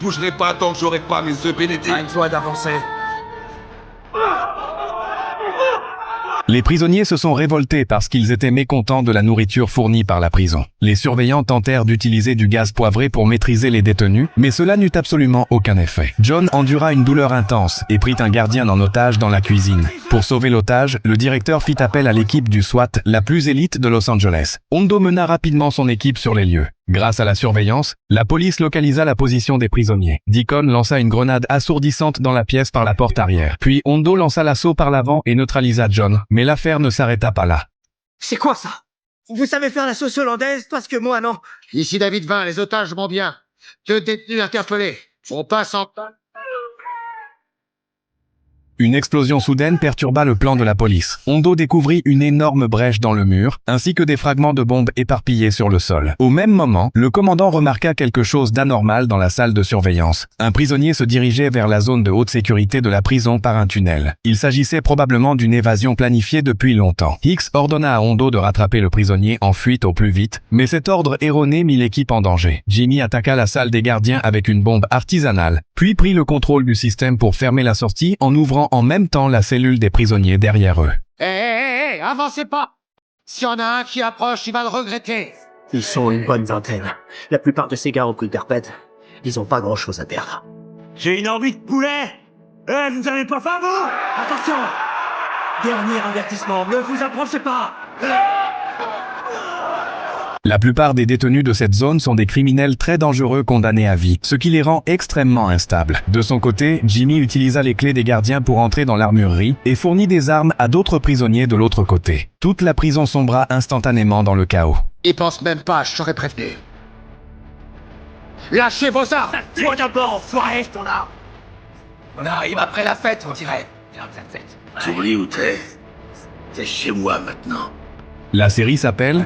bougerai pas tant que j'aurai pas mes œufs bénédicts. À toi d'avancer. Les prisonniers se sont révoltés parce qu'ils étaient mécontents de la nourriture fournie par la prison. Les surveillants tentèrent d'utiliser du gaz poivré pour maîtriser les détenus, mais cela n'eut absolument aucun effet. John endura une douleur intense et prit un gardien en otage dans la cuisine. Pour sauver l'otage, le directeur fit appel à l'équipe du SWAT, la plus élite de Los Angeles. Hondo mena rapidement son équipe sur les lieux. Grâce à la surveillance, la police localisa la position des prisonniers. Deacon lança une grenade assourdissante dans la pièce par la porte arrière. Puis Hondo lança l'assaut par l'avant et neutralisa John. Mais l'affaire ne s'arrêta pas là. C'est quoi ça? Vous savez faire la sauce hollandaise parce que moi non. Ici David 20, les otages vont bien. 2 détenus interpellés. On passe en... Une explosion soudaine perturba le plan de la police. Hondo découvrit une énorme brèche dans le mur, ainsi que des fragments de bombes éparpillés sur le sol. Au même moment, le commandant remarqua quelque chose d'anormal dans la salle de surveillance. Un prisonnier se dirigeait vers la zone de haute sécurité de la prison par un tunnel. Il s'agissait probablement d'une évasion planifiée depuis longtemps. Hicks ordonna à Hondo de rattraper le prisonnier en fuite au plus vite, mais cet ordre erroné mit l'équipe en danger. Jimmy attaqua la salle des gardiens avec une bombe artisanale, puis prit le contrôle du système pour fermer la sortie en ouvrant en même temps la cellule des prisonniers derrière eux. Hé, avancez pas! S'il y en a un qui approche, il va le regretter. Ils sont une bonne vingtaine. La plupart de ces gars ont pris le perpète. Ils ont pas grand chose à perdre. J'ai une envie de poulet! Vous avez pas faim, vous? Attention! Dernier avertissement, ne vous approchez pas! La plupart des détenus de cette zone sont des criminels très dangereux condamnés à vie, ce qui les rend extrêmement instables. De son côté, Jimmy utilisa les clés des gardiens pour entrer dans l'armurerie et fournit des armes à d'autres prisonniers de l'autre côté. Toute la prison sombra instantanément dans le chaos. Il pense même pas, je t'aurais prévenu. Lâchez vos armes! Toi d'abord, enfoiré, ton arme! On arrive après la fête, on dirait. Merde, la fête. T'oublies où t'es? T'es chez moi maintenant. La série s'appelle